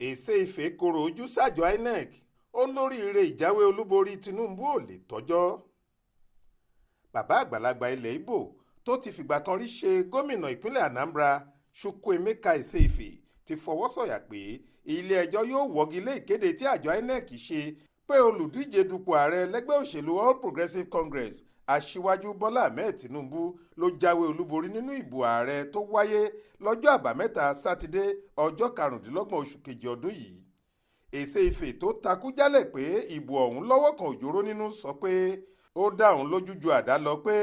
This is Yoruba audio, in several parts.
Ezeife koro ojú sájọ INEC ó lóríire ìjáwé olúborí Tinubu ò lè tọ́jọ́. Bàbá àgbàlagbà ilẹ̀ Ìgbò tó ti fìgbà kan rí ṣe gómìnà ìpínlẹ̀ Anambra Chukwuemeka Ezeife ti fọwọ́ sọ̀yà pé ilé-ẹjọ́ yóò wọ́gi lé ìkéde tí àjọ INEC ṣe pé olùdíje dupò ààrẹ lẹ́gbẹ́ òṣèlú All Progressives Congress Aṣíwájú Bọ́lá Ahmed Tinubu ló jáwé olúborí nínú ìbò ààrẹ tó wáyé lọ́jọ́ àbámẹ́ta sátidé ọjọ́ 25 oṣù kejì ọdún yìí. Ezeife tó takú jálẹ̀ pé ìbò ọ̀hún lọ́wọ́ kan òjòrò nínú sọ pé ó dá òun lójú ju àdá lọ pé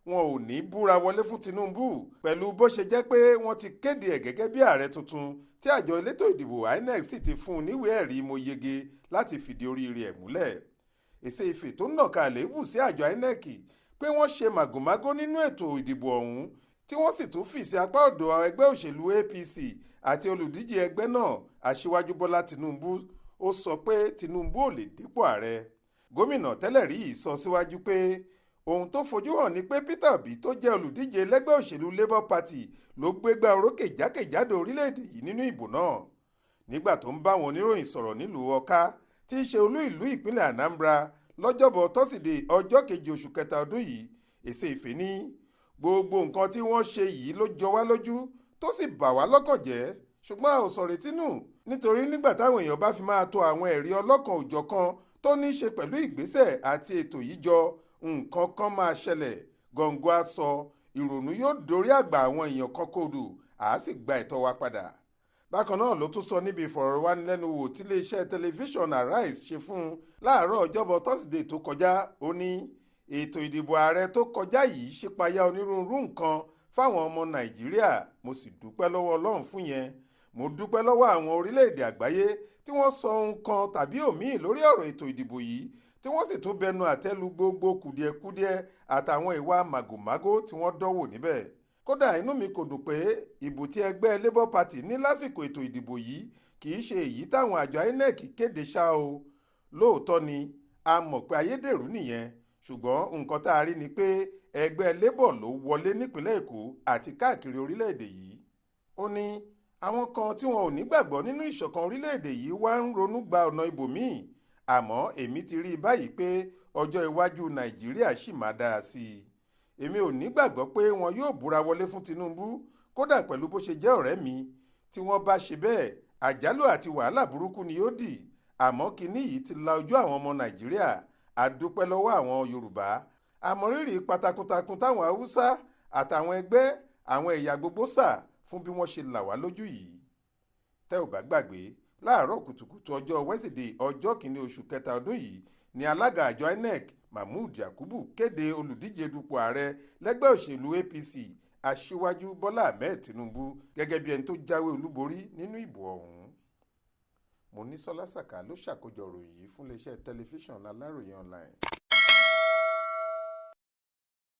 wọn ò ní búra wọlé fún Tinubu pẹ̀lú bó ṣe jẹ́ pé wọ́n ti kéde ẹ̀ gẹ́gẹ́ bí ààrẹ tuntun tí àjọ elétò ìdìbò INEC sì ti fún un níwèé ẹ̀rí mo yege láti fìdí oríire ẹ̀ múlẹ̀. Ezeife tó ń nàka àléébù sí àjọ INEC pé wọ́n ṣe màgòmágó nínú ètò ìdìbò ọ̀hún tí wọ́n sì tún fì sí apá ọ̀dọ̀ ẹgbẹ́ òṣèlú APC àti olùdíje ẹgbẹ́ náà Aṣíwájú Bọ́lá Tinubu ó sọ pé Tinubu ò lè dépò ààrẹ. Gómìnà tẹ́lẹ̀ rí yìí sọ síwájú pé ohun tó fojú hàn ni pé Peter Obi tó jẹ́ olùdíje lẹ́gbẹ́ òṣèlú Labour Party ló gbégbá orókè jákèjádò orílẹ̀-èdè yìí nínú ìbò náà. Nígbà tó ń bá wọn oníròyìn sọ̀rọ̀ nílùú Ọ̀ká tí í ṣe olú ìlú ìpínlẹ̀ Anambra lọ́jọ́bọ̀ tọ́sídẹ̀ẹ́ ọjọ́ 2 oṣù kẹta ọdún yìí, Ezeife ní gbogbo nǹkan tí wọ́n ṣe yìí ló jọ wá lójú tó sì bà wá lọ́kàn jẹ́, ṣùgbọ́n a ò sọ retí nù nítorí nígbà táwọn èèyàn bá fi máa tò àwọn ẹ̀rí ọlọ́kan òjọ̀kan tó ní í ṣe pẹ̀lú ìgbésẹ̀ àti ètò yìí jọ, nǹkan kan máa ṣẹlẹ̀, gọ̀ǹgọ̀ á sọ, ìrònú yóò dorí àgbà àwọn èèyàn kan kodò, àá sì gba ẹ̀tọ́ wa padà. Bákan náà ló tún sọ níbi ìfọ̀rọ̀wánilẹ́nuwò tí iléeṣẹ́ tẹlifíṣọ̀n Arise ṣe fún un láàárọ̀ ọjọ́bọ̀ tọ́sídẹ̀ẹ́ tó kọjá. Ó ní ètò ìdìbò ààrẹ tó kọjá yìí ṣípayá onírúurú nǹkan fáwọn ọmọ Nàìjíríà, mo sì dúpẹ́ lọ́wọ́ Ọlọ́run fún yẹn. Mo dúpẹ́ lọ́wọ́ àwọn orílẹ̀-èdè àgbáyé tí wọ́n sọ ohun kan tàbí òmíì lórí ọ̀rọ̀ ètò ìdìbò yìí tí wọ́n sì tún bẹnu àtẹ́lu gbogbo kùdìẹ̀kudiẹ àtàwọn ìwà màgòmágó tí wọ́n dánwò níbẹ̀. Kódà inú mi kò dùn pé ìbò tí ẹgbẹ́ Labour Party ní lásìkò ètò ìdìbò yìí kì í ṣe èyí táwọn àjọ INEC kéde ṣá o. Lóòótọ́ ni a mọ̀ pé ayédèrú nìyẹn, ṣùgbọ́n nǹkan tá a rí ni pé ẹgbẹ́ Labour ló wọlé nípínlẹ̀ Èkó àti káàkiri orílẹ̀-èdè yìí. Ó ní àwọn kan tí wọn ò nígbàgbọ́ nínú ìṣọ̀kan orílẹ̀-èdè yìí wá ń ronú gba ọ̀nà ibòmíì, àmọ́ èmi ti rí i báyìí pé ọjọ́ iwájú Nàìjíríà ṣì máa dára sí i. Èmi ò nígbàgbọ́ pé wọn yóò búra wọlé fún Tinubu, kódà pẹ̀lú bó ṣe jẹ́ ọ̀rẹ́ mi. Tí wọ́n bá ṣe bẹ́ẹ̀, àjálù àti wàhálà burúkú ni yóò dì. Àmọ́ kinní yìí ti la ojú àwọn ọmọ Nàìjíríà. A dúpẹ́ lọ́wọ́ àwọn Yorùbá. A mọ rírì takuntakun táwọn Haúsá àtàwọn ẹgbẹ́ àwọn ẹ̀yà gbogbo sà fún bí wọ́n ṣe là wá lójú yìí. Tẹ́ ò bá gbàgbé, láàárọ̀ kùtùkùtù ọjọ́ Wẹ́sídẹ̀ẹ́ ọjọ́ 1 oṣù kẹta ọdún yìí ni alága àjọ INEC Mahmood Yakubu kéde olùdíje dupò ààrẹ lẹ́gbẹ́ òṣèlú APC Aṣíwájú Bọ́lá Ahmed Tinubu gẹ́gẹ́ bí ẹni tó jáwé olúborí nínú ìbò ọ̀hún. Monísọ́lá Sàká ló ṣàkójọ ìròyìn yìí fún iléeṣẹ́ tẹlifíṣàn Aláròye online.